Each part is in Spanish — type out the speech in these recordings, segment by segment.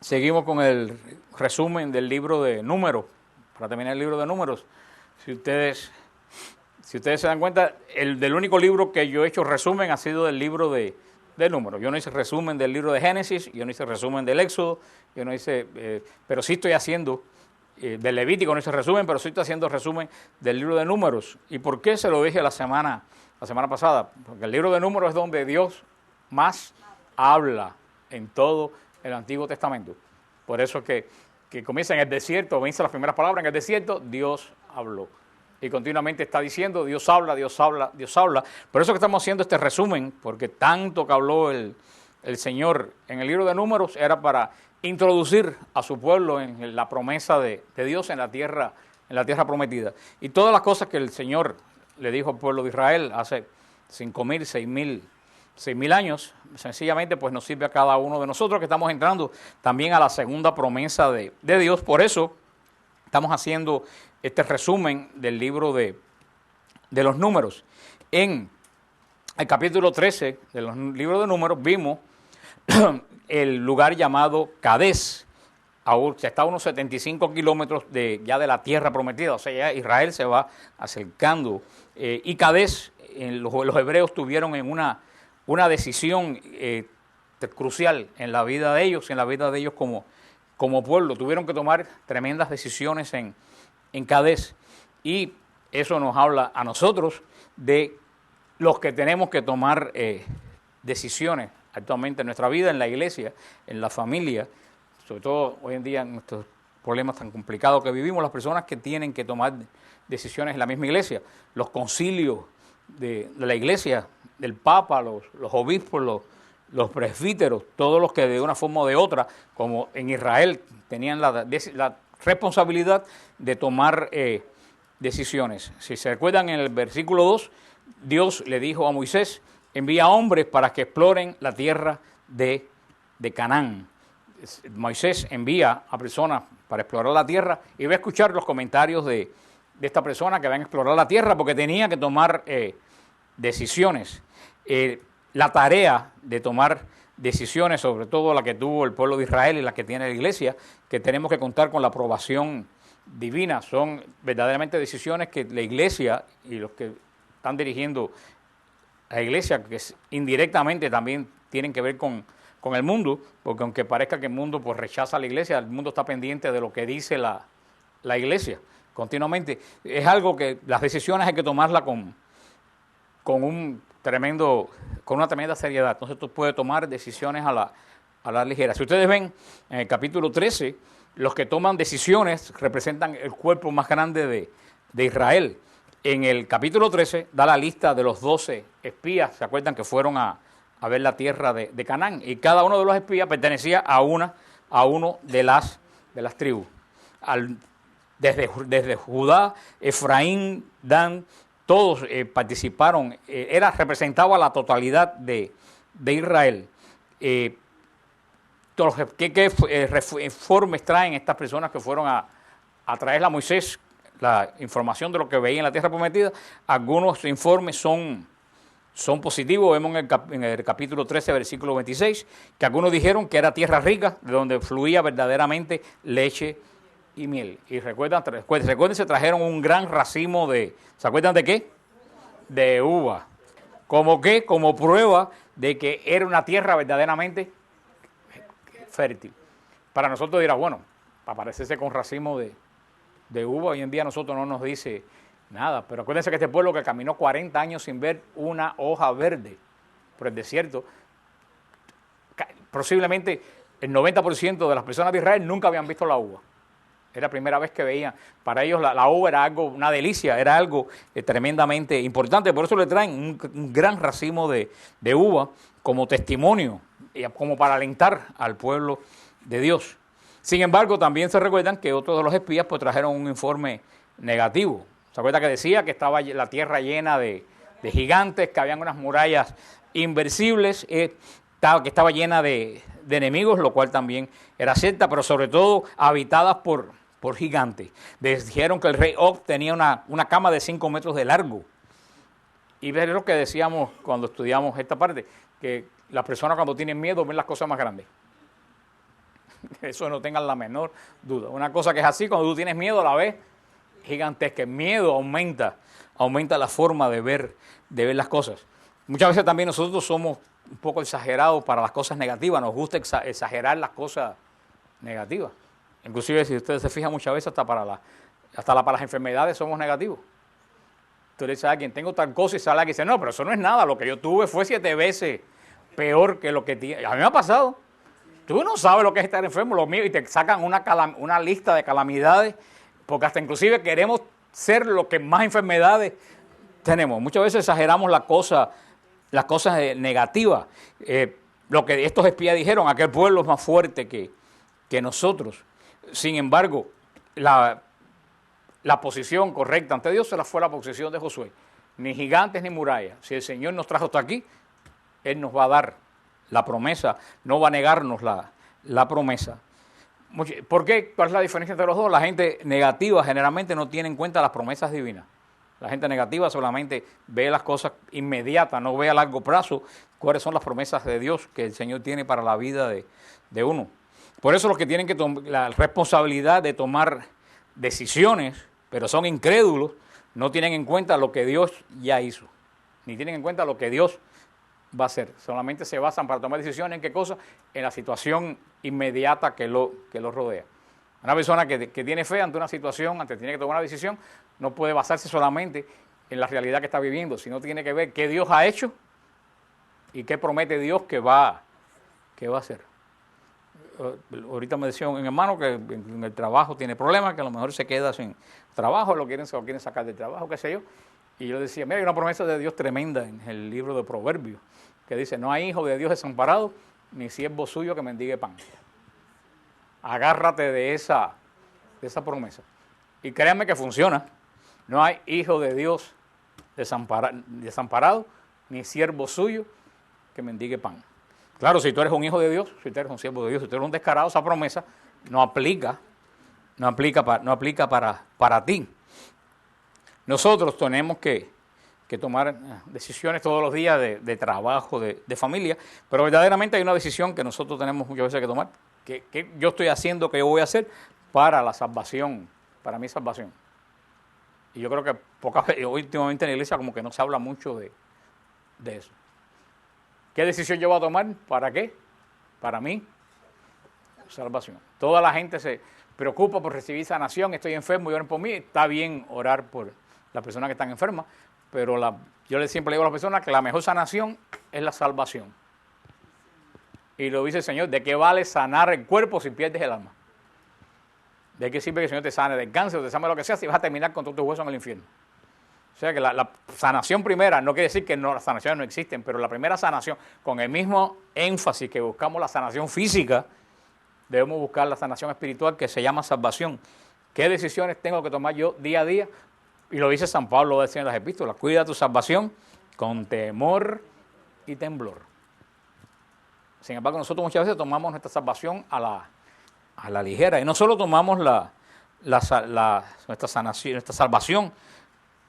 Seguimos con el resumen del libro de Números. Para terminar el libro de Números, si ustedes se dan cuenta, del único libro que yo he hecho resumen ha sido del libro de Números. Yo no hice resumen del libro de Génesis, yo no hice resumen del Éxodo, yo no hice, pero sí estoy haciendo, del Levítico no hice resumen, pero sí estoy haciendo resumen del libro de Números. ¿Y por qué se lo dije la semana pasada? Porque el libro de Números es donde Dios más habla en todo el Antiguo Testamento. Por eso que comienza en el desierto, comienza las primeras palabras en el desierto, Dios habló. Y continuamente está diciendo, Dios habla, Dios habla, Dios habla. Por eso que estamos haciendo este resumen, porque tanto que habló el Señor en el libro de Números era para introducir a su pueblo en la promesa de Dios en la tierra prometida. Y todas las cosas que el Señor le dijo al pueblo de Israel hace 5.000, 6.000 años, sencillamente pues nos sirve a cada uno de nosotros que estamos entrando también a la segunda promesa de Dios. Por eso estamos haciendo este resumen del libro de los Números. En el capítulo 13 del libro de Números vimos el lugar llamado Cades. Está a unos 75 kilómetros ya de la tierra prometida, o sea, ya Israel se va acercando. Y Cades, los hebreos tuvieron en una decisión crucial en la vida de ellos, como pueblo. Tuvieron que tomar tremendas decisiones en Cades. Y eso nos habla a nosotros de los que tenemos que tomar decisiones actualmente en nuestra vida, en la iglesia, en la familia, sobre todo hoy en día en estos problemas tan complicados que vivimos, las personas que tienen que tomar decisiones en la misma iglesia, los concilios de la iglesia, del Papa, los obispos, los presbíteros, todos los que de una forma o de otra, como en Israel, tenían la responsabilidad de tomar decisiones. Si se recuerdan, en el versículo 2, Dios le dijo a Moisés, envía hombres para que exploren la tierra de Canaán. Moisés envía a personas para explorar la tierra y va a escuchar los comentarios de esta persona que van a explorar la tierra porque tenía que tomar decisiones. La tarea de tomar decisiones, sobre todo la que tuvo el pueblo de Israel y la que tiene la iglesia, que tenemos que contar con la aprobación divina, son verdaderamente decisiones que la iglesia y los que están dirigiendo a la iglesia, que indirectamente también tienen que ver con el mundo, porque aunque parezca que el mundo pues rechaza a la iglesia, el mundo está pendiente de lo que dice la iglesia continuamente. Es algo que las decisiones hay que tomarlas con una tremenda seriedad. Entonces tú puedes tomar decisiones a la ligera. Si ustedes ven en el capítulo 13, los que toman decisiones representan el cuerpo más grande de Israel. En el capítulo 13 da la lista de los 12 espías, ¿se acuerdan? Que fueron a ver la tierra de Canaán. Y cada uno de los espías pertenecía a uno de las tribus. Desde Judá, Efraín, Dan, todos participaron, representaba la totalidad de Israel. ¿Qué informes traen estas personas que fueron a traerle a Moisés la información de lo que veía en la tierra prometida? Algunos informes son positivos. Vemos en el capítulo 13, versículo 26, que algunos dijeron que era tierra rica, de donde fluía verdaderamente leche y miel. Y recuerden, se trajeron un gran racimo ¿se acuerdan de qué? De uva. ¿Cómo qué? Como prueba de que era una tierra verdaderamente fértil. Para nosotros dirá, bueno, para parecerse con racimo de uva, hoy en día a nosotros no nos dice nada. Pero acuérdense que este pueblo que caminó 40 años sin ver una hoja verde por el desierto, posiblemente el 90% de las personas de Israel nunca habían visto la uva. Era la primera vez que veían. Para ellos la uva era una delicia, era algo tremendamente importante. Por eso le traen un gran racimo de uva como testimonio, como para alentar al pueblo de Dios. Sin embargo, también se recuerdan que otros de los espías pues trajeron un informe negativo. ¿Se acuerdan que decía que estaba la tierra llena de gigantes, que habían unas murallas invencibles, que estaba llena de enemigos, lo cual también era cierta, pero sobre todo habitadas por gigantes. Dijeron que el rey Og tenía una cama de 5 metros de largo. Y ver lo que decíamos cuando estudiamos esta parte, que las personas cuando tienen miedo ven las cosas más grandes. Eso no tengan la menor duda. Una cosa que es así, cuando tú tienes miedo, la ves gigantesca. El miedo aumenta la forma de ver las cosas. Muchas veces también nosotros somos un poco exagerados para las cosas negativas. Nos gusta exagerar las cosas negativas. Inclusive, si ustedes se fijan, muchas veces para las enfermedades somos negativos. Tú le dices a alguien, tengo tal cosa, y sale alguien y dice, no, pero eso no es nada, lo que yo tuve fue 7 veces peor que lo que tiene. A mí me ha pasado. Tú no sabes lo que es estar enfermo, lo mío, y te sacan una lista de calamidades, porque hasta inclusive queremos ser lo que más enfermedades tenemos. Muchas veces exageramos las cosas negativas. Lo que estos espías dijeron, aquel pueblo es más fuerte que nosotros. Sin embargo, la posición correcta ante Dios fue la posición de Josué. Ni gigantes ni murallas. Si el Señor nos trajo hasta aquí, Él nos va a dar la promesa, no va a negarnos la promesa. ¿Por qué? ¿Cuál es la diferencia entre los dos? La gente negativa generalmente no tiene en cuenta las promesas divinas. La gente negativa solamente ve las cosas inmediatas, no ve a largo plazo cuáles son las promesas de Dios que el Señor tiene para la vida de uno. Por eso los que tienen la responsabilidad de tomar decisiones, pero son incrédulos, no tienen en cuenta lo que Dios ya hizo, ni tienen en cuenta lo que Dios va a hacer. Solamente se basan para tomar decisiones en qué cosa, en la situación inmediata que lo rodea. Una persona que tiene fe ante una situación, ante tiene que tomar una decisión, no puede basarse solamente en la realidad que está viviendo, sino tiene que ver qué Dios ha hecho y qué promete Dios que va a hacer. Ahorita me decía un hermano que en el trabajo tiene problemas, que a lo mejor se queda sin trabajo, lo quieren sacar del trabajo, qué sé yo. Y yo decía, mira, hay una promesa de Dios tremenda en el libro de Proverbios, que dice, no hay hijo de Dios desamparado, ni siervo suyo que mendigue pan. Agárrate de esa promesa. Y créanme que funciona. No hay hijo de Dios desamparado, ni siervo suyo que mendigue pan. Claro, si tú eres un hijo de Dios, si tú eres un siervo de Dios, si tú eres un descarado, esa promesa no aplica para ti. Nosotros tenemos que tomar decisiones todos los días de trabajo, de familia, pero verdaderamente hay una decisión que nosotros tenemos muchas veces que tomar, que yo estoy haciendo, que yo voy a hacer para la salvación, para mi salvación. Y yo creo que pocas veces, últimamente en la iglesia como que no se habla mucho de eso. ¿Qué decisión yo voy a tomar? ¿Para qué? Para mi salvación. Toda la gente se preocupa por recibir sanación, estoy enfermo y oren por mí. Está bien orar por las personas que están enfermas, pero yo siempre le digo a las personas que la mejor sanación es la salvación. Y lo dice el Señor, ¿de qué vale sanar el cuerpo si pierdes el alma? ¿De qué sirve que el Señor te sane del cáncer o te sane lo que sea si vas a terminar con todos tus huesos en el infierno? O sea que la sanación primera, no quiere decir que las sanaciones no existen, pero la primera sanación, con el mismo énfasis que buscamos la sanación física, debemos buscar la sanación espiritual que se llama salvación. ¿Qué decisiones tengo que tomar yo día a día? Y lo dice San Pablo, lo decía en las epístolas, cuida tu salvación con temor y temblor. Sin embargo, nosotros muchas veces tomamos nuestra salvación a la ligera, y no solo tomamos nuestra sanación, nuestra salvación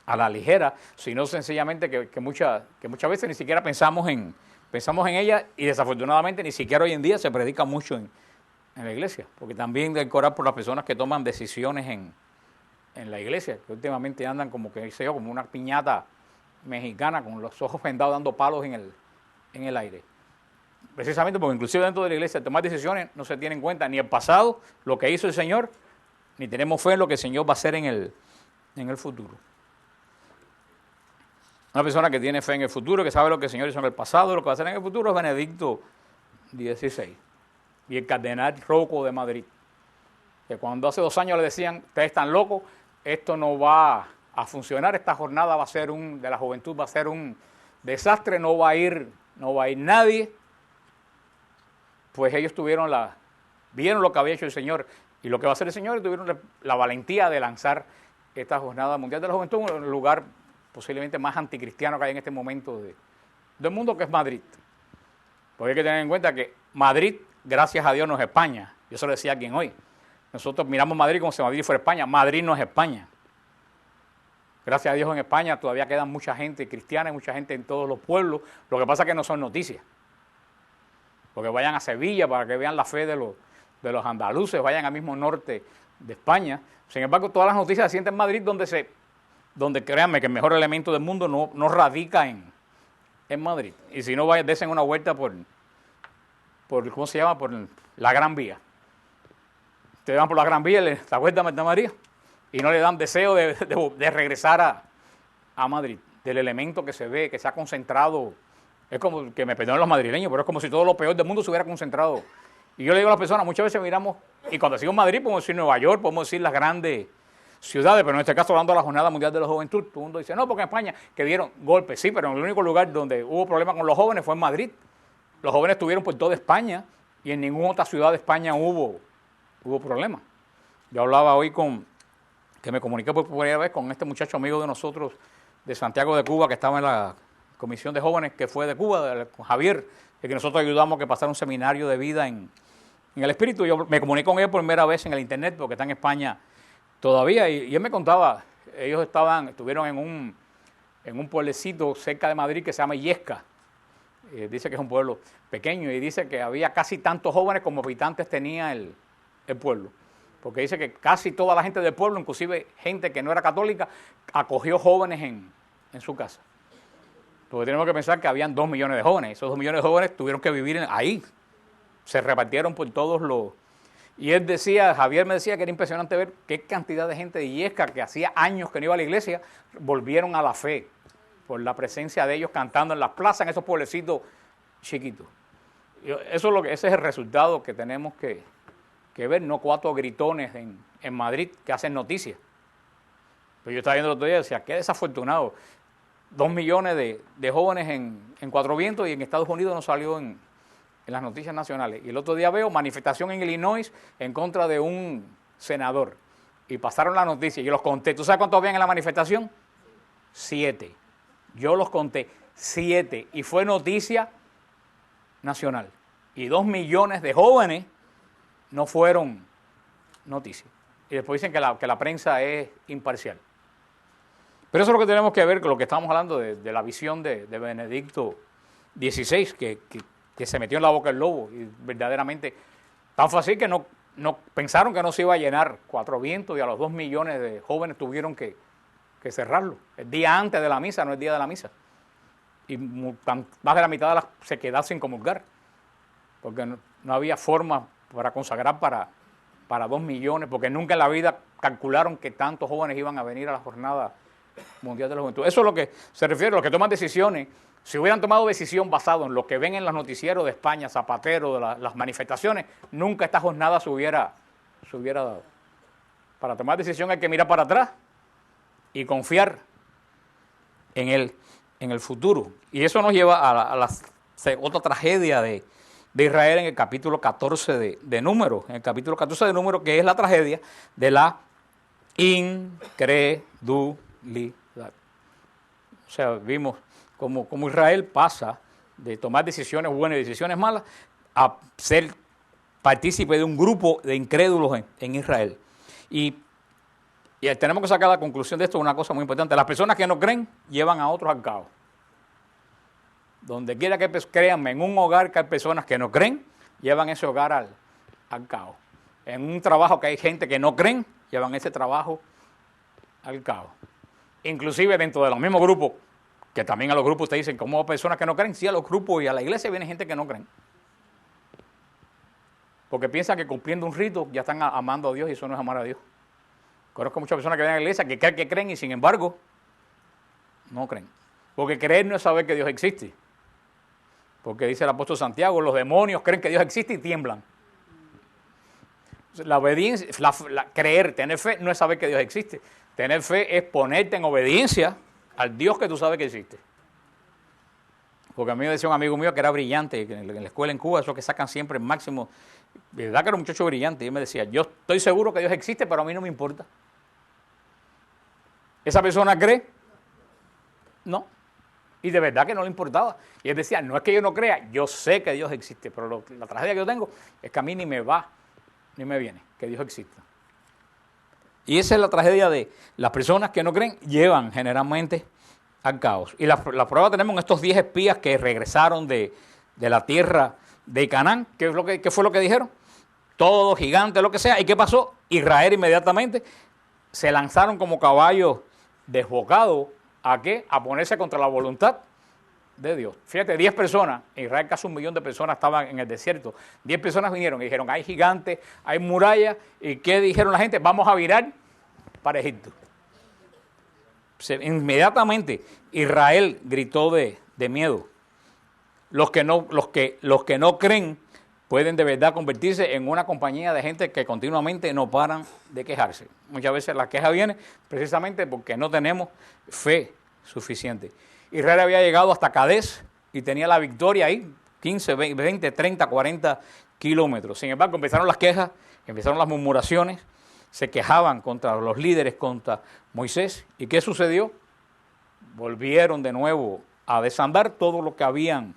a la ligera, sino sencillamente que muchas veces ni siquiera pensamos en ella, y desafortunadamente ni siquiera hoy en día se predica mucho en la iglesia, porque también hay que orar por las personas que toman decisiones en la iglesia, que últimamente andan como como una piñata mexicana con los ojos vendados dando palos en el aire. Precisamente porque inclusive dentro de la iglesia tomar decisiones no se tiene en cuenta ni el pasado, lo que hizo el Señor, ni tenemos fe en lo que el Señor va a hacer en el futuro. Una persona que tiene fe en el futuro, que sabe lo que el Señor hizo en el pasado, lo que va a hacer en el futuro, es Benedicto XVI y el cardenal Rocco de Madrid. Que cuando hace 2 años le decían, ustedes están locos, esto no va a funcionar, esta jornada de la juventud va a ser un desastre, no va a ir nadie. Pues ellos vieron lo que había hecho el Señor y lo que va a hacer el Señor, y tuvieron la valentía de lanzar esta jornada mundial de la juventud en el lugar posiblemente más anticristiano que hay en este momento del mundo, que es Madrid. Porque hay que tener en cuenta que Madrid, gracias a Dios, no es España. Yo se lo decía a quien hoy. Nosotros miramos Madrid como si Madrid fuera España. Madrid no es España. Gracias a Dios en España todavía queda mucha gente cristiana y mucha gente en todos los pueblos. Lo que pasa es que no son noticias. Porque vayan a Sevilla para que vean la fe de de los andaluces vayan al mismo norte de España. Sin embargo, todas las noticias se sienten en Madrid, donde créanme que el mejor elemento del mundo no radica en Madrid. Y si no, desen una vuelta por ¿cómo se llama? Por la Gran Vía. Ustedes van por la Gran Vía, la vuelta a Santa María, y no le dan deseo de regresar a Madrid, del elemento que se ve, que se ha concentrado. Es como, que me perdonen los madrileños, pero es como si todo lo peor del mundo se hubiera concentrado. Y yo le digo a las personas, muchas veces miramos, y cuando decimos Madrid, podemos decir Nueva York, podemos decir las grandes ciudades, pero en este caso, hablando de la Jornada Mundial de la Juventud, todo el mundo dice, no, porque en España, que dieron golpes, sí, pero en el único lugar donde hubo problemas con los jóvenes fue en Madrid. Los jóvenes estuvieron por toda España, y en ninguna otra ciudad de España hubo problemas. Yo hablaba hoy que me comuniqué por primera vez con este muchacho amigo de nosotros, de Santiago de Cuba, que estaba en la comisión de jóvenes que fue de Cuba, con Javier, que nosotros ayudamos a que pasara un seminario de vida en el espíritu. Yo me comuniqué con él por primera vez en el internet, porque está en España todavía, y él me contaba, ellos estuvieron en un pueblecito cerca de Madrid que se llama Illesca. Dice que es un pueblo pequeño, y dice que había casi tantos jóvenes como habitantes tenía el pueblo. Porque dice que casi toda la gente del pueblo, inclusive gente que no era católica, acogió jóvenes en su casa. Porque tenemos que pensar que habían 2 millones de jóvenes. Esos 2 millones de jóvenes tuvieron que vivir ahí. Se repartieron por todos los... Y él decía, Javier me decía que era impresionante ver qué cantidad de gente de Illesca, que hacía años que no iba a la iglesia, volvieron a la fe por la presencia de ellos cantando en las plazas, en esos pueblecitos chiquitos. Ese es el resultado que tenemos que ver, no 4 gritones en Madrid que hacen noticias. Pero yo estaba viendo el otro día y decía, qué desafortunado. 2 millones de jóvenes en Cuatro Vientos, y en Estados Unidos no salió en las noticias nacionales. Y el otro día veo manifestación en Illinois en contra de un senador. Y pasaron la noticia, yo los conté. ¿Tú sabes cuántos habían en la manifestación? 7. Yo los conté, 7. Y fue noticia nacional. Y 2 millones de jóvenes no fueron noticias. Y después dicen que la prensa es imparcial. Pero eso es lo que tenemos que ver con lo que estamos hablando de la visión de Benedicto XVI, que se metió en la boca del lobo, y verdaderamente tan fácil que no pensaron que no se iba a llenar Cuatro Vientos, y a los 2 millones de jóvenes tuvieron que cerrarlo. El día antes de la misa, no el día de la misa. Y más de la mitad se quedó sin comulgar, porque no había forma para consagrar para 2 millones, porque nunca en la vida calcularon que tantos jóvenes iban a venir a la Jornada Mundial de la Juventud. Eso es lo que se refiere a los que toman decisiones. Si hubieran tomado decisión basado en lo que ven en los noticieros de España, Zapatero, de las manifestaciones, nunca esta jornada se hubiera dado. Para tomar decisión hay que mirar para atrás y confiar en el futuro. Y eso nos lleva a la otra tragedia de Israel en el capítulo 14 de Números. En el capítulo 14 de Números, que es la tragedia de la incredulidad. O sea, vimos como Israel pasa de tomar decisiones buenas y decisiones malas a ser partícipe de un grupo de incrédulos en Israel. Y tenemos que sacar la conclusión de esto, una cosa muy importante. Las personas que no creen llevan a otros al caos. Donde quiera que créanme, en un hogar que hay personas que no creen, llevan ese hogar al caos. En un trabajo que hay gente que no creen, llevan ese trabajo al caos. Inclusive dentro de los mismos grupos, que también a los grupos te dicen, como personas que no creen, sí, a los grupos y a la iglesia viene gente que no creen. Porque piensan que cumpliendo un rito ya están amando a Dios, y eso no es amar a Dios. Conozco muchas personas que vienen a la iglesia que creen que creen y sin embargo no creen. Porque creer no es saber que Dios existe. Porque dice el apóstol Santiago, los demonios creen que Dios existe y tiemblan. La obediencia, creer, tener fe, no es saber que Dios existe. Tener fe es ponerte en obediencia al Dios que tú sabes que existe. Porque a mí me decía un amigo mío que era brillante, que en la escuela en Cuba, eso que sacan siempre el máximo, de verdad que era un muchacho brillante, y él me decía, yo estoy seguro que Dios existe, pero a mí no me importa. ¿Esa persona cree? No. Y de verdad que no le importaba. Y él decía, no es que yo no crea, yo sé que Dios existe, pero la tragedia que yo tengo es que a mí ni me va, ni me viene, que Dios exista. Y esa es la tragedia de las personas que no creen, llevan generalmente al caos. Y la prueba tenemos en estos 10 espías que regresaron de la tierra de Canaán. ¿Qué fue lo que dijeron? todo gigante, lo que sea. ¿Y qué pasó? Israel inmediatamente se lanzaron como caballos desbocados. ¿A qué? A ponerse contra la voluntad de Dios. Fíjate, 10 personas, en Israel casi 1 millón de personas estaban en el desierto. 10 personas vinieron y dijeron, hay gigantes, hay murallas. ¿Y qué dijeron la gente? Vamos a virar para Egipto. Inmediatamente Israel gritó de miedo. Los que no creen pueden de verdad convertirse en una compañía de gente que continuamente no paran de quejarse. Muchas veces la queja viene precisamente porque no tenemos fe suficiente. Israel había llegado hasta Cadés y tenía la victoria ahí, 15, 20, 30, 40 kilómetros. Sin embargo, empezaron las quejas, empezaron las murmuraciones, se quejaban contra los líderes, contra Moisés. ¿Y qué sucedió? Volvieron de nuevo a desandar todo lo que habían.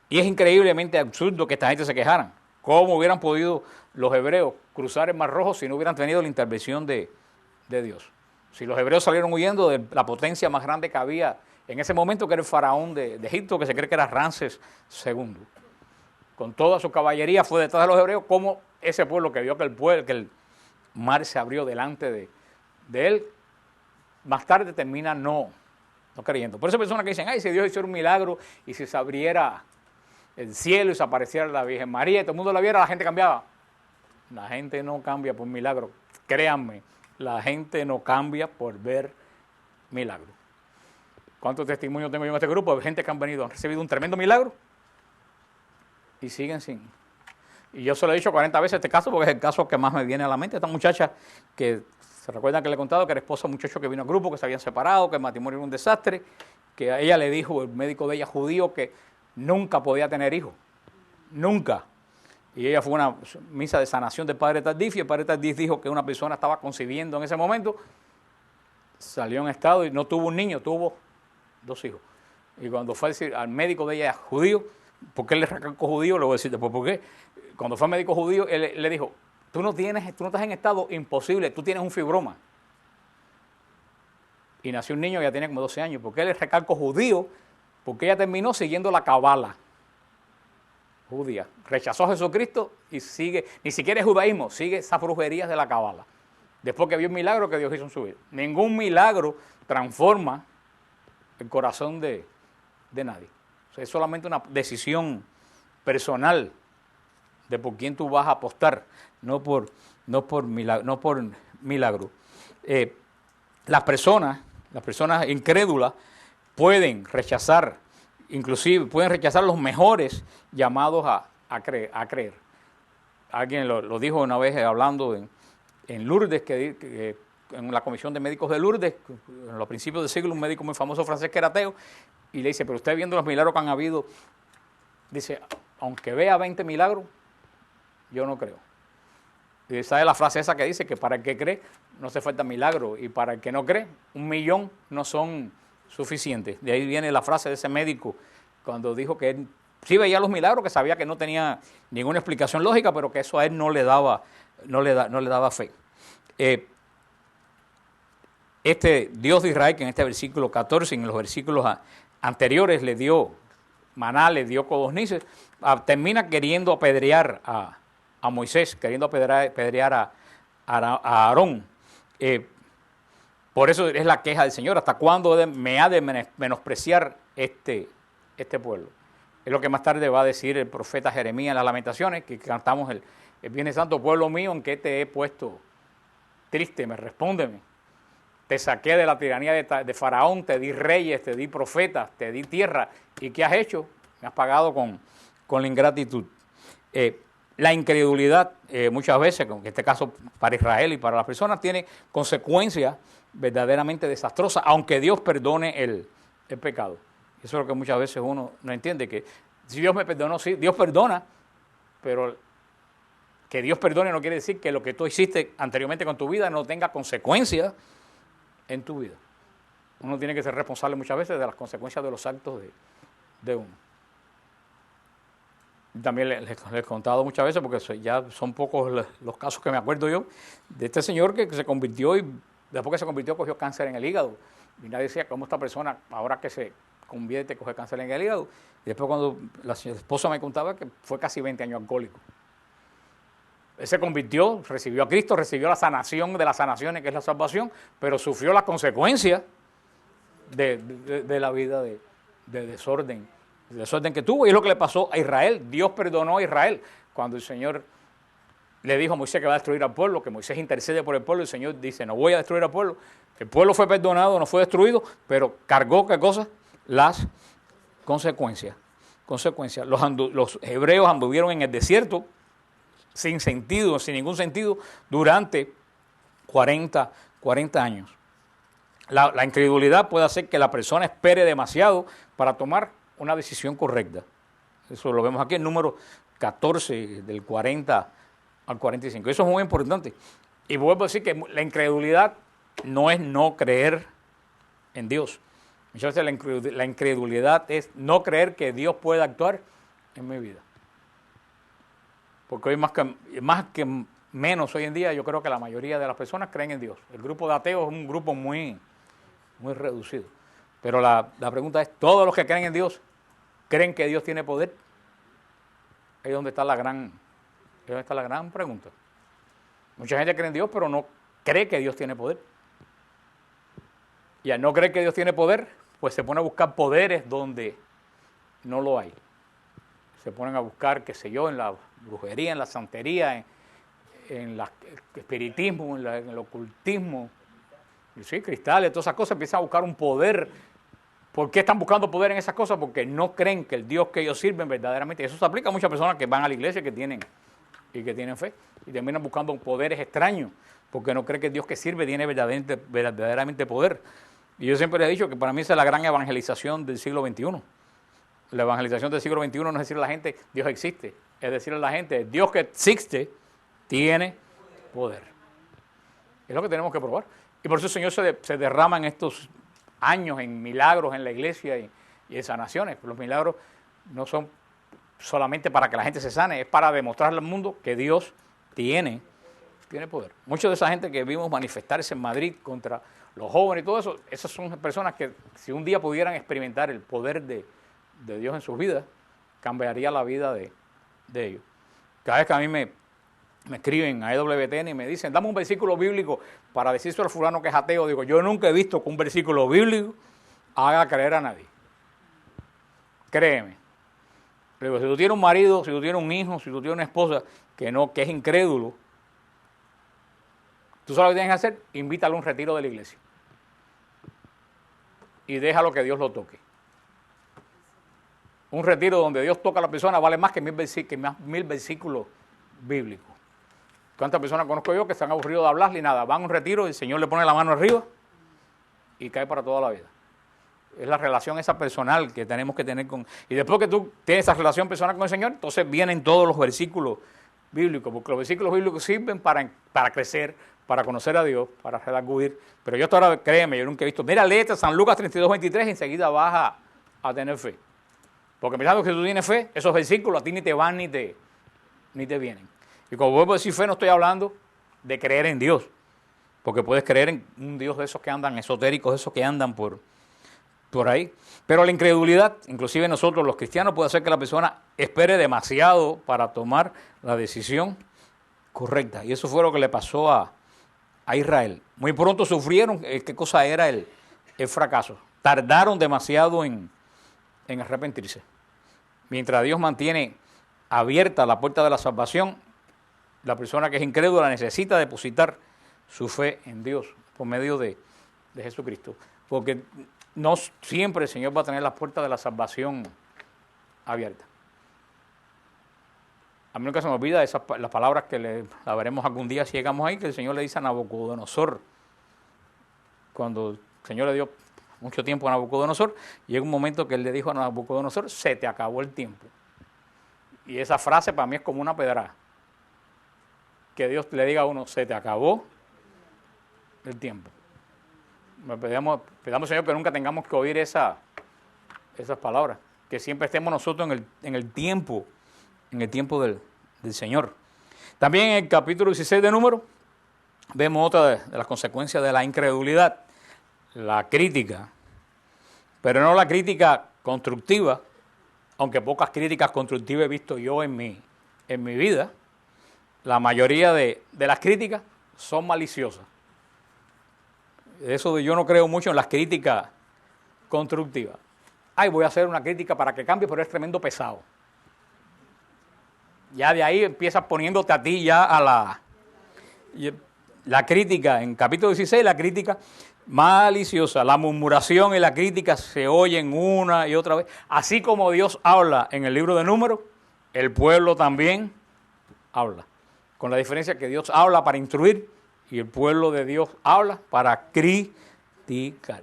Y es increíblemente absurdo que esta gente se quejaran. ¿Cómo hubieran podido los hebreos cruzar el Mar Rojo si no hubieran tenido la intervención de Dios? Si los hebreos salieron huyendo de la potencia más grande que había en ese momento, que era el faraón de Egipto, que se cree que era Ramsés II. Con toda su caballería fue detrás de los hebreos, como ese pueblo que vio que el mar se abrió delante de él, más tarde termina no creyendo. Por eso hay personas que dicen, ay, si Dios hiciera un milagro y si se abriera el cielo y se apareciera la Virgen María y todo el mundo la viera, la gente cambiaba. La gente no cambia por milagro, créanme, la gente no cambia por ver milagros. ¿Cuántos testimonios tengo yo en este grupo de gente que han recibido un tremendo milagro y siguen sin? Y yo se lo he dicho 40 veces este caso porque es el caso que más me viene a la mente. Esta muchacha que se recuerdan que le he contado que era esposa de un muchacho que vino al grupo, que se habían separado, que el matrimonio era un desastre, que a ella le dijo el médico de ella judío que nunca podía tener hijos, nunca. Y ella fue a una misa de sanación del padre Tardif y el padre Tardif dijo que una persona estaba concibiendo en ese momento, salió en estado y no tuvo un niño, tuvo 2 hijos. Y cuando fue a decir al médico de ella judío, ¿por qué le recalcó judío? Le voy a decir después por qué. Cuando fue al médico judío, él le dijo, tú no estás en estado imposible, tú tienes un fibroma. Y nació un niño, ya tiene como 12 años. ¿Por qué le recalco judío? Porque ella terminó siguiendo la cabala judía. Rechazó a Jesucristo y sigue, ni siquiera es judaísmo, sigue esas brujerías de la cabala. Después que vio un milagro que Dios hizo en su vida. Ningún milagro transforma el corazón de nadie. O sea, es solamente una decisión personal de por quién tú vas a apostar, no por milagro. Las personas incrédulas pueden rechazar, inclusive pueden rechazar los mejores llamados a creer. Alguien lo dijo una vez hablando en Lourdes, que en la comisión de médicos de Lourdes, en los principios del siglo, un médico muy famoso francés que era ateo, y le dice, pero usted viendo los milagros que han habido, dice, aunque vea 20 milagros, yo no creo. Y sabe la frase esa que dice que para el que cree no hace falta milagro y para el que no cree, 1.000.000 no son suficientes. De ahí viene la frase de ese médico cuando dijo que él sí veía los milagros, que sabía que no tenía ninguna explicación lógica, pero que eso a él no le daba fe. Este Dios de Israel, que en este versículo 14, en los versículos anteriores le dio maná, le dio codornices, termina queriendo apedrear a Moisés, queriendo apedrear a Aarón. Por eso es la queja del Señor. ¿Hasta cuándo me ha de menospreciar este pueblo? Es lo que más tarde va a decir el profeta Jeremías en las Lamentaciones, que cantamos el Viernes Santo, pueblo mío, ¿en qué te he puesto triste? Respóndeme. Te saqué de la tiranía de Faraón, te di reyes, te di profetas, te di tierra. ¿Y qué has hecho? Me has pagado con la ingratitud. La incredulidad, muchas veces, en este caso para Israel y para las personas, tiene consecuencias verdaderamente desastrosas, aunque Dios perdone el pecado. Eso es lo que muchas veces uno no entiende, que si Dios me perdonó, sí, Dios perdona, pero que Dios perdone no quiere decir que lo que tú hiciste anteriormente con tu vida no tenga consecuencias en tu vida. Uno tiene que ser responsable muchas veces de las consecuencias de los actos de uno. También les he contado muchas veces, porque ya son pocos los casos que me acuerdo yo, de este señor que se convirtió y después que se convirtió cogió cáncer en el hígado. Y nadie decía, ¿cómo esta persona, ahora que se convierte, coge cáncer en el hígado? Y después cuando la esposa me contaba que fue casi 20 años alcohólico. Él se convirtió, recibió a Cristo, recibió la sanación de las sanaciones, que es la salvación, pero sufrió las consecuencias de la vida de desorden, el desorden que tuvo. Y es lo que le pasó a Israel. Dios perdonó a Israel cuando el Señor le dijo a Moisés que va a destruir al pueblo, que Moisés intercede por el pueblo. El Señor dice, no voy a destruir al pueblo. El pueblo fue perdonado, no fue destruido, pero cargó, ¿qué cosa? Las consecuencias. Los hebreos anduvieron en el desierto sin sentido, sin ningún sentido, durante 40 años. La incredulidad puede hacer que la persona espere demasiado para tomar una decisión correcta. Eso lo vemos aquí en número 14, del 40 al 45. Eso es muy importante. Y vuelvo a decir que la incredulidad no es no creer en Dios. Muchas veces la incredulidad es no creer que Dios puede actuar en mi vida. Porque hoy más que menos hoy en día, yo creo que la mayoría de las personas creen en Dios. El grupo de ateos es un grupo muy reducido. Pero la pregunta es, ¿todos los que creen en Dios creen que Dios tiene poder? Ahí es donde está la gran pregunta. Mucha gente cree en Dios, pero no cree que Dios tiene poder. Y al no creer que Dios tiene poder, pues se pone a buscar poderes donde no lo hay. Se ponen a buscar, qué sé yo, en la brujería, en la santería, en el espiritismo, en el ocultismo, sí, cristales, todas esas cosas. Empiezan a buscar un poder. ¿Por qué están buscando poder en esas cosas? Porque no creen que el Dios que ellos sirven verdaderamente. Eso se aplica a muchas personas que van a la iglesia y que tienen fe. Y terminan buscando poderes extraños, porque no creen que el Dios que sirve tiene verdaderamente poder. Y yo siempre les he dicho que para mí esa es la gran evangelización del siglo XXI. La evangelización del siglo XXI no es decirle a la gente, Dios existe. Es decirle a la gente, Dios que existe tiene poder. Es lo que tenemos que probar. Y por eso el Señor se derrama en estos años en milagros en la iglesia y en sanaciones. Los milagros no son solamente para que la gente se sane, es para demostrarle al mundo que Dios tiene poder. Mucha de esa gente que vimos manifestarse en Madrid contra los jóvenes y todo eso, esas son personas que si un día pudieran experimentar el poder de Dios en sus vidas, cambiaría la vida de ellos. Cada vez que a mí me escriben a EWTN y me dicen, dame un versículo bíblico para decirse al fulano que es ateo, digo, yo nunca he visto que un versículo bíblico haga creer a nadie. Créeme. Digo, si tú tienes un marido, si tú tienes un hijo, si tú tienes una esposa que es incrédulo, tú sabes lo que tienes que hacer, invítalo a un retiro de la iglesia. Y déjalo que Dios lo toque. Un retiro donde Dios toca a la persona vale más que mil versículos bíblicos. ¿Cuántas personas conozco yo que están aburridos de hablar ni nada? Van a un retiro y el Señor le pone la mano arriba y cae para toda la vida. Es la relación esa personal que tenemos que tener con... Y después que tú tienes esa relación personal con el Señor, entonces vienen todos los versículos bíblicos, porque los versículos bíblicos sirven para crecer, para conocer a Dios, para redarguir. Pero yo hasta ahora, créeme, yo nunca he visto... Mira, léete San Lucas 32:23 y enseguida vas a tener fe. Porque mirando que tú tienes fe, esos versículos a ti ni te van ni te vienen. Y como vuelvo a decir fe, no estoy hablando de creer en Dios, porque puedes creer en un Dios de esos que andan esotéricos, de esos que andan por ahí. Pero la incredulidad, inclusive nosotros los cristianos, puede hacer que la persona espere demasiado para tomar la decisión correcta. Y eso fue lo que le pasó a Israel. Muy pronto sufrieron, ¿qué cosa era el fracaso? Tardaron demasiado en arrepentirse. Mientras Dios mantiene abierta la puerta de la salvación, la persona que es incrédula necesita depositar su fe en Dios por medio de Jesucristo. Porque no siempre el Señor va a tener las puertas de la salvación abiertas. A mí nunca se me olvida las palabras que la veremos algún día si llegamos ahí, que el Señor le dice a Nabucodonosor, cuando el Señor le dio mucho tiempo a Nabucodonosor, llega un momento que él le dijo a Nabucodonosor, se te acabó el tiempo. Y esa frase para mí es como una pedrada. Que Dios le diga a uno, se te acabó el tiempo. Pedamos, Señor, que nunca tengamos que oír esas palabras, que siempre estemos nosotros en el tiempo del Señor. También en el capítulo 16 de Números vemos otra de las consecuencias de la incredulidad, la crítica, pero no la crítica constructiva, aunque pocas críticas constructivas he visto yo en mi vida, la mayoría de las críticas son maliciosas. Eso yo no creo mucho en las críticas constructivas. Ay, voy a hacer una crítica para que cambie, pero es tremendo pesado. Ya de ahí empiezas poniéndote a ti ya a la crítica, en capítulo 16, la crítica maliciosa, la murmuración y la crítica se oyen una y otra vez. Así como Dios habla en el libro de Números, el pueblo también habla. Con la diferencia que Dios habla para instruir y el pueblo de Dios habla para criticar,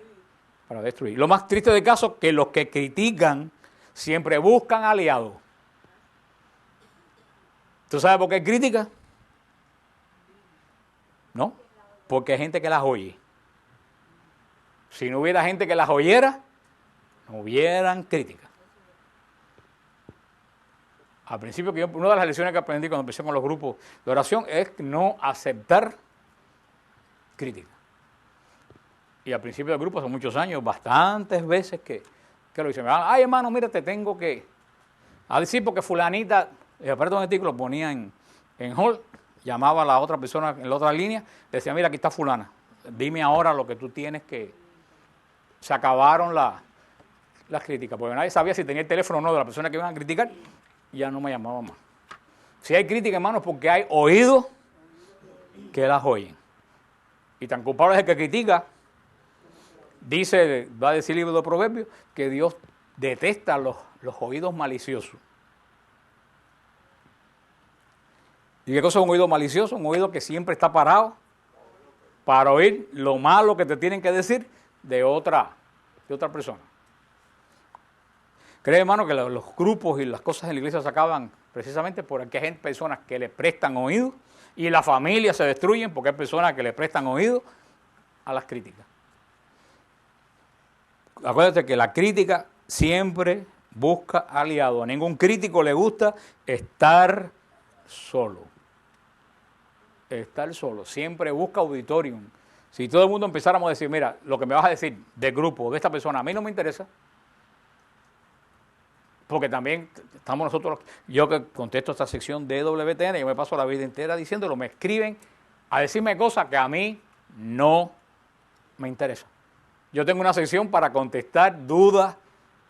para destruir. Lo más triste del caso es que los que critican siempre buscan aliados. ¿Tú sabes por qué critica? ¿No? Porque hay gente que las oye. Si no hubiera gente que las oyera, no hubieran críticas. Al principio, una de las lecciones que aprendí cuando empecé con los grupos de oración es no aceptar críticas. Y al principio del grupo, hace muchos años, bastantes veces que lo dicen. Ay, hermano, mira, te tengo que a decir porque fulanita, aparte un artículo, lo ponía en hold, llamaba a la otra persona en la otra línea, decía, mira, aquí está fulana, dime ahora lo que tú tienes que... Se acabaron las críticas, porque nadie sabía si tenía el teléfono o no de la persona que iban a criticar, y ya no me llamaba más. Si hay crítica, hermano, es porque hay oídos que las oyen. Y tan culpable es el que critica, va a decir el libro de Proverbios, que Dios detesta los oídos maliciosos. ¿Y qué cosa es un oído malicioso? Un oído que siempre está parado para oír lo malo que te tienen que decir de otra persona. Cree, hermano, que los grupos y las cosas en la iglesia se acaban precisamente porque hay personas que le prestan oído y las familias se destruyen porque hay personas que le prestan oído a las críticas. Acuérdate que la crítica siempre busca aliados. A ningún crítico le gusta estar solo. Estar solo. Siempre busca auditorium. Si todo el mundo empezáramos a decir, mira, lo que me vas a decir del grupo, de esta persona, a mí no me interesa. Porque también estamos nosotros, yo que contesto esta sección de WTN, yo me paso la vida entera diciéndolo, me escriben a decirme cosas que a mí no me interesan. Yo tengo una sección para contestar dudas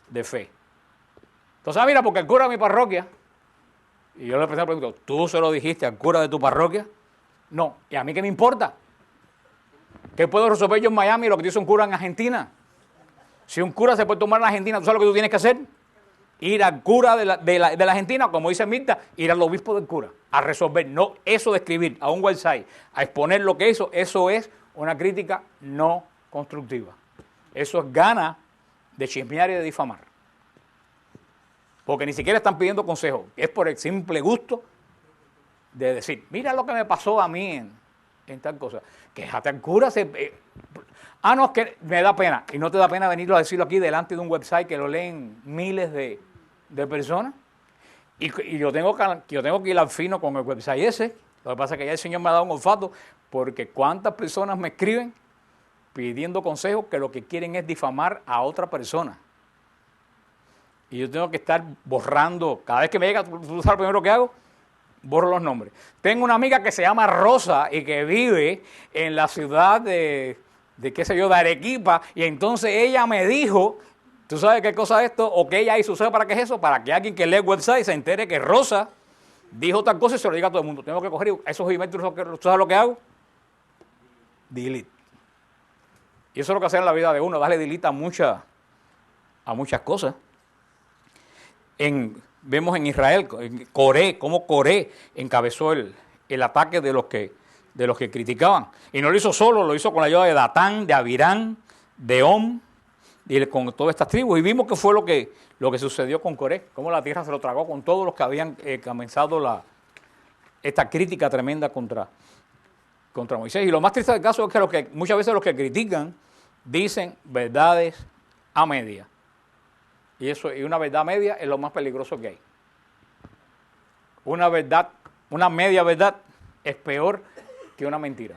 de fe. Entonces, mira, porque el cura de mi parroquia, y yo le pregunto, ¿tú se lo dijiste al cura de tu parroquia? No, ¿y a mí qué me importa? ¿Qué puedo resolver yo en Miami lo que dice un cura en Argentina? Si un cura se puede tomar en Argentina, ¿tú sabes lo que tú tienes que hacer? Ir al cura de la Argentina, como dice Mirta, ir al obispo del cura, a resolver. No eso de escribir a un website, a exponer lo que hizo, eso es una crítica no constructiva. Eso es gana de chismear y de difamar. Porque ni siquiera están pidiendo consejo, es por el simple gusto de decir, mira lo que me pasó a mí en tal cosa. Quéjate al cura. No, es que me da pena. Y no te da pena venirlo a decirlo aquí delante de un website que lo leen miles de personas. Y yo tengo que ir al fino con el website ese. Lo que pasa es que ya el Señor me ha dado un olfato, porque cuántas personas me escriben pidiendo consejos que lo que quieren es difamar a otra persona. Y yo tengo que estar borrando. Cada vez que me llega, ¿tú sabes lo primero que hago? Borro los nombres. Tengo una amiga que se llama Rosa y que vive en la ciudad de qué sé yo, de Arequipa, y entonces ella me dijo, ¿tú sabes qué cosa es esto? O que ella hizo, ¿sabes para qué es eso? Para que alguien que lee el website se entere que Rosa dijo tal cosa y se lo diga a todo el mundo. Tengo que coger esos emails, ¿tú sabes lo que hago? Delete. Y eso es lo que hace en la vida de uno, darle delete a muchas cosas. Vemos en Israel, cómo Coré encabezó el ataque de los que criticaban. Y no lo hizo solo, lo hizo con la ayuda de Datán, de Abirán, de Om, y con todas estas tribus. Y vimos que fue lo que sucedió con Coré, cómo la tierra se lo tragó con todos los que habían comenzado esta crítica tremenda contra Moisés. Y lo más triste del caso es que muchas veces los que critican dicen verdades a media. Y una verdad media es lo más peligroso que hay. Una media verdad es peor que una mentira.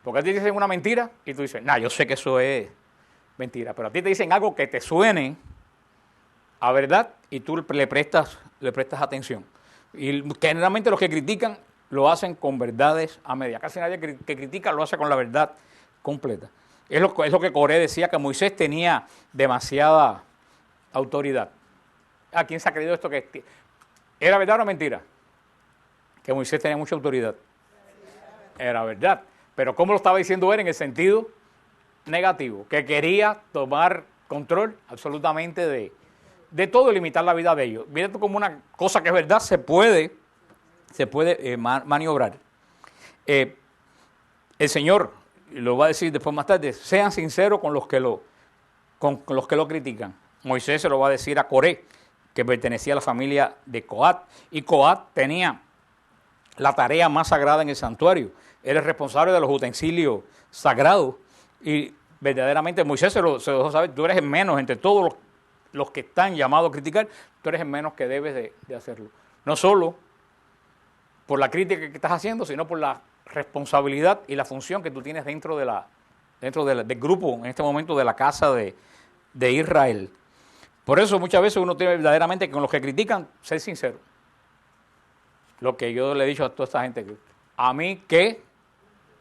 Porque a ti te dicen una mentira y tú dices, yo sé que eso es mentira. Pero a ti te dicen algo que te suene a verdad y tú le prestas atención. Y generalmente los que critican lo hacen con verdades a media. Casi nadie que critica lo hace con la verdad completa. Es lo que Coré decía, que Moisés tenía demasiada autoridad. ¿A quién se ha creído esto? Que ¿era verdad o mentira? Que Moisés tenía mucha autoridad. Era verdad. Pero ¿cómo lo estaba diciendo él? En el sentido negativo, que quería tomar control absolutamente de todo y limitar la vida de ellos. Viendo como una cosa que es verdad, se puede maniobrar. El Señor lo va a decir después más tarde: sean sinceros con los que lo critican. Moisés se lo va a decir a Coré, que pertenecía a la familia de Coat, y Coat tenía la tarea más sagrada en el santuario. Era el responsable de los utensilios sagrados, y verdaderamente Moisés se lo dejó saber: tú eres el menos entre todos los que están llamados a criticar, tú eres el menos que debes de hacerlo. No solo por la crítica que estás haciendo, sino por la responsabilidad y la función que tú tienes dentro del grupo, en este momento, de la casa de Israel. Por eso muchas veces uno tiene verdaderamente que con los que critican ser sincero. Lo que yo le he dicho a toda esta gente, que a mí qué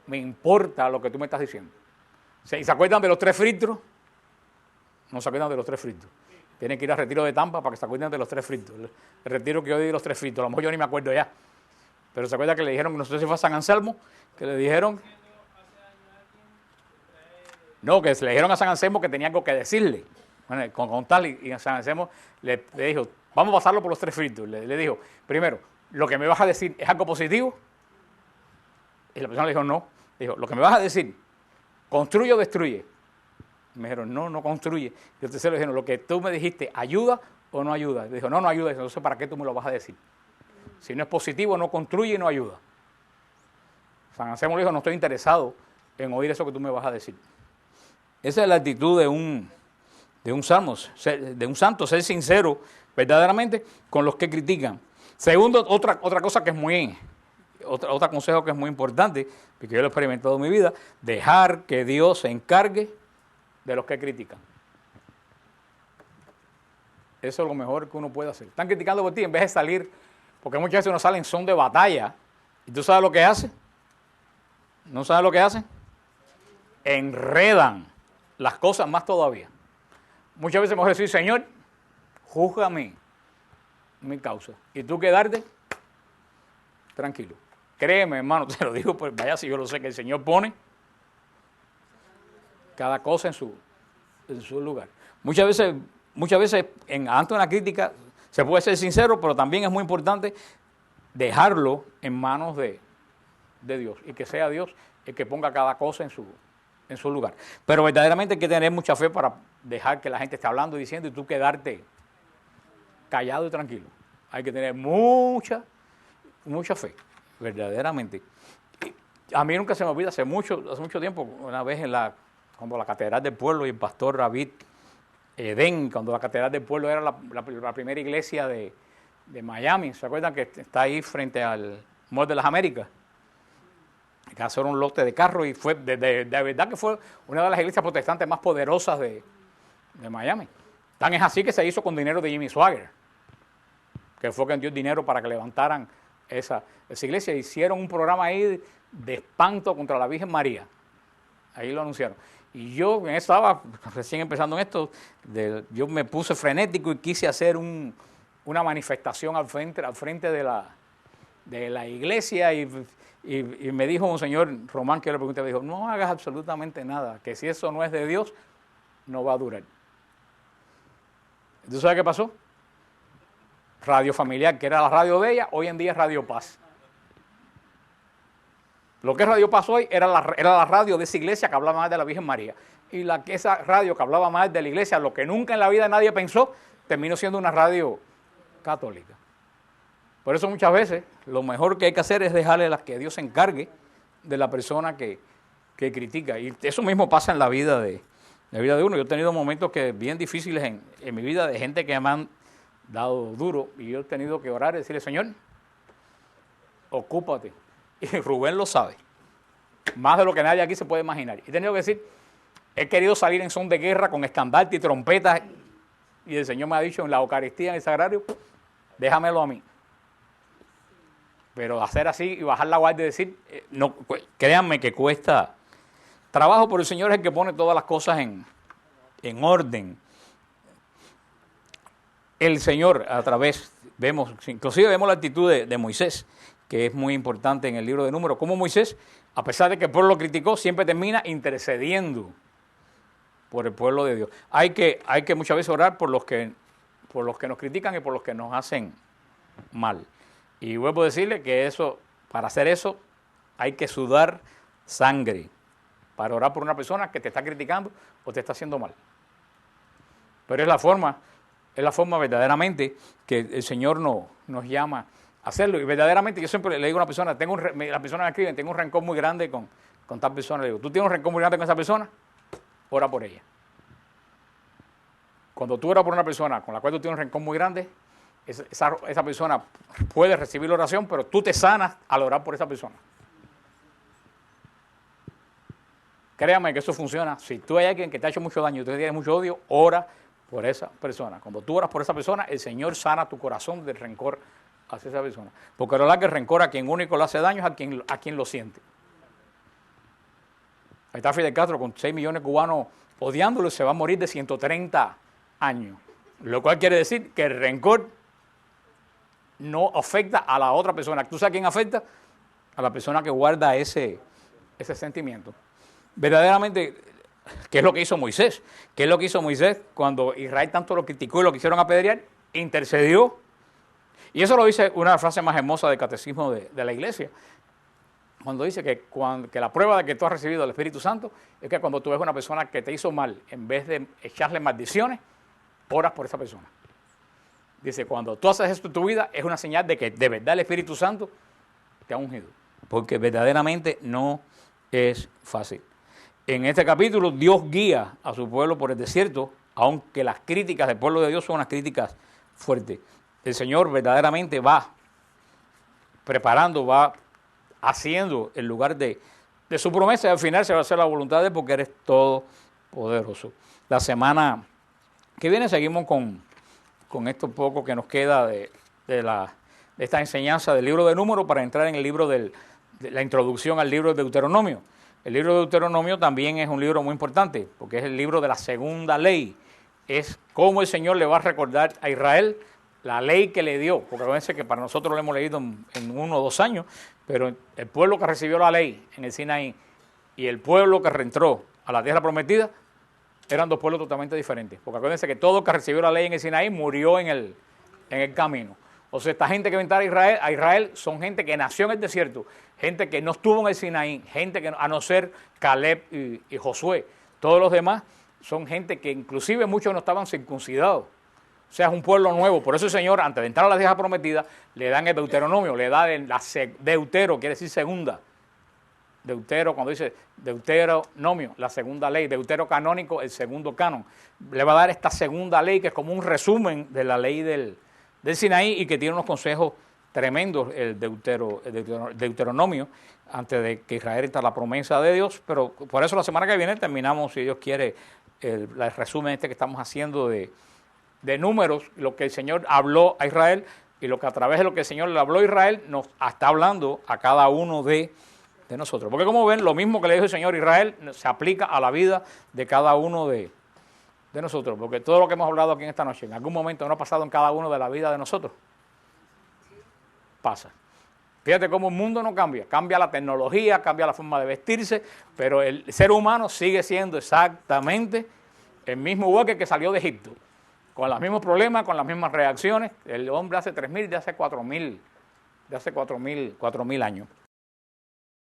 me importa lo que tú me estás diciendo. ¿Y se acuerdan de los 3 fritos? No se acuerdan de los 3 fritos. Tienen que ir al retiro de Tampa para que se acuerden de los 3 fritos. El retiro que yo di de los 3 fritos, a lo mejor yo ni me acuerdo ya. Pero se acuerda que le dijeron, que no sé si fue a San Anselmo, que le dijeron... No, que se le dijeron a San Anselmo que tenía algo que decirle. Bueno, con tal, y a San Anselmo le dijo, vamos a pasarlo por los 3 fritos. Le dijo, primero, ¿lo que me vas a decir es algo positivo? Y la persona le dijo, no. Le dijo, ¿lo que me vas a decir, construye o destruye? Y me dijeron, no construye. Y el tercero le dijeron, lo que tú me dijiste, ¿ayuda o no ayuda? Le dijo, no ayuda. Entonces, ¿para qué tú me lo vas a decir? Si no es positivo, no construye y no ayuda. San Anselmo le dijo, no estoy interesado en oír eso que tú me vas a decir. Esa es la actitud de un santo, ser sincero verdaderamente con los que critican. Segundo, otra cosa que es otro consejo que es muy importante, porque yo lo he experimentado en mi vida: dejar que Dios se encargue de los que critican. Eso es lo mejor que uno puede hacer. Están criticando por ti, en vez de salir, porque muchas veces uno sale en son de batalla, y tú sabes lo que hace. ¿No sabes lo que hacen? Enredan las cosas más todavía. Muchas veces mejor decir, Señor, júzgame mi causa, y tú quedarte tranquilo. Créeme, hermano, te lo digo, pues vaya, si yo lo sé, que el Señor pone cada cosa en su lugar. Muchas veces ante una crítica se puede ser sincero, pero también es muy importante dejarlo en manos de Dios, y que sea Dios el que ponga cada cosa en su lugar. Pero verdaderamente hay que tener mucha fe para dejar que la gente esté hablando y diciendo, y tú quedarte callado y tranquilo. Hay que tener mucha fe, verdaderamente. A mí nunca se me olvida, hace mucho tiempo, una vez cuando la Catedral del Pueblo y el pastor David Edén, cuando la Catedral del Pueblo era la primera iglesia de Miami, ¿se acuerdan que está ahí frente al Mall de las Américas? Que hacer un lote de carros, y fue de verdad que fue una de las iglesias protestantes más poderosas de Miami. Tan es así que se hizo con dinero de Jimmy Swaggart, que fue quien dio el dinero para que levantaran esa iglesia. Hicieron un programa ahí de espanto contra la Virgen María. Ahí lo anunciaron. Y yo estaba recién empezando en esto, yo me puse frenético y quise hacer una manifestación al frente de la iglesia, y me dijo un señor Román, que yo le pregunté, me dijo, no hagas absolutamente nada, que si eso no es de Dios, no va a durar. ¿Tú sabes qué pasó? Radio Familiar, que era la radio de ella, hoy en día es Radio Paz. Lo que es Radio Paz hoy era la radio de esa iglesia que hablaba más de la Virgen María. Y esa radio que hablaba más de la iglesia, lo que nunca en la vida nadie pensó, terminó siendo una radio católica. Por eso muchas veces lo mejor que hay que hacer es dejarle que Dios se encargue de la persona que critica. Y eso mismo pasa en la vida de uno. Yo he tenido momentos bien difíciles en mi vida, de gente que me han dado duro, y yo he tenido que orar y decirle, Señor, ocúpate. Y Rubén lo sabe, más de lo que nadie aquí se puede imaginar. Y he tenido que decir, he querido salir en son de guerra con estandarte y trompetas, y el Señor me ha dicho en la Eucaristía, en el Sagrario, déjamelo a mí. Pero hacer así y bajar la guardia y decir, no, créanme que cuesta trabajo, pero el Señor es el que pone todas las cosas en orden. El Señor a través, inclusive vemos la actitud de Moisés, que es muy importante en el libro de Números, como Moisés, a pesar de que el pueblo lo criticó, siempre termina intercediendo por el pueblo de Dios. Hay que muchas veces orar por los que nos critican y por los que nos hacen mal. Y vuelvo a decirle que para hacer eso, hay que sudar sangre para orar por una persona que te está criticando o te está haciendo mal. Pero es la forma verdaderamente que el Señor nos llama a hacerlo. Y verdaderamente yo siempre le digo a una persona, la persona me escribe, tengo un rencor muy grande con tal persona. Le digo, ¿tú tienes un rencor muy grande con esa persona? Ora por ella. Cuando tú oras por una persona con la cual tú tienes un rencor muy grande, esa persona puede recibir la oración, pero tú te sanas al orar por esa persona. Créame que eso funciona. Si tú hay alguien que te ha hecho mucho daño y tú tienes mucho odio, ora por esa persona. Cuando tú oras por esa persona, el Señor sana tu corazón del rencor hacia esa persona. Porque la verdad que el rencor a quien único le hace daño es a quien lo siente. Ahí está Fidel Castro con 6 millones de cubanos odiándolo y se va a morir de 130 años. Lo cual quiere decir que el rencor no afecta a la otra persona. ¿Tú sabes quién afecta? A la persona que guarda ese sentimiento. Verdaderamente, ¿qué es lo que hizo Moisés? ¿Qué es lo que hizo Moisés cuando Israel tanto lo criticó y lo quisieron apedrear? Intercedió. Y eso lo dice una frase más hermosa del catecismo de la iglesia. Cuando dice que la prueba de que tú has recibido el Espíritu Santo es que cuando tú ves una persona que te hizo mal, en vez de echarle maldiciones, oras por esa persona. Dice, cuando tú haces esto en tu vida, es una señal de que de verdad el Espíritu Santo te ha ungido. Porque verdaderamente no es fácil. En este capítulo, Dios guía a su pueblo por el desierto, aunque las críticas del pueblo de Dios son unas críticas fuertes. El Señor verdaderamente va preparando, va haciendo el lugar de su promesa y al final se va a hacer la voluntad de Él porque eres todopoderoso. La semana que viene seguimos con esto poco que nos queda de esta enseñanza del libro de Números para entrar en el libro de la introducción al libro de Deuteronomio. El libro de Deuteronomio también es un libro muy importante porque es el libro de la segunda ley. Es cómo el Señor le va a recordar a Israel la ley que le dio, porque acuérdense que para nosotros lo hemos leído en 1 o 2 años, pero el pueblo que recibió la ley en el Sinaí y el pueblo que reentró a la tierra prometida eran 2 pueblos totalmente diferentes, porque acuérdense que todo el que recibió la ley en el Sinaí murió en el camino. O sea, esta gente que va a entrar a Israel son gente que nació en el desierto, gente que no estuvo en el Sinaí, gente que, a no ser Caleb y Josué, todos los demás son gente que inclusive muchos no estaban circuncidados. O sea, es un pueblo nuevo. Por eso el Señor, antes de entrar a la tierra prometida, le dan el Deuteronomio, le da Deutero, quiere decir segunda. Deutero, cuando dice Deuteronomio, la segunda ley. Deutero canónico, el segundo canon. Le va a dar esta segunda ley que es como un resumen de la ley del Sinaí y que tiene unos consejos tremendos, el Deuteronomio, antes de que Israel entre a la promesa de Dios. Pero por eso la semana que viene terminamos, si Dios quiere, el resumen que estamos haciendo de Números, lo que el Señor habló a Israel y lo que a través de lo que el Señor le habló a Israel nos está hablando a cada uno de nosotros. Porque como ven, lo mismo que le dijo el Señor a Israel se aplica a la vida de cada uno de nosotros. Porque todo lo que hemos hablado aquí en esta noche, en algún momento no ha pasado en cada uno de la vida de nosotros. Pasa. Fíjate cómo el mundo no cambia. Cambia la tecnología, cambia la forma de vestirse, pero el ser humano sigue siendo exactamente el mismo igual que salió de Egipto. Con los mismos problemas, con las mismas reacciones. El hombre hace 3.000, de hace 4.000 años.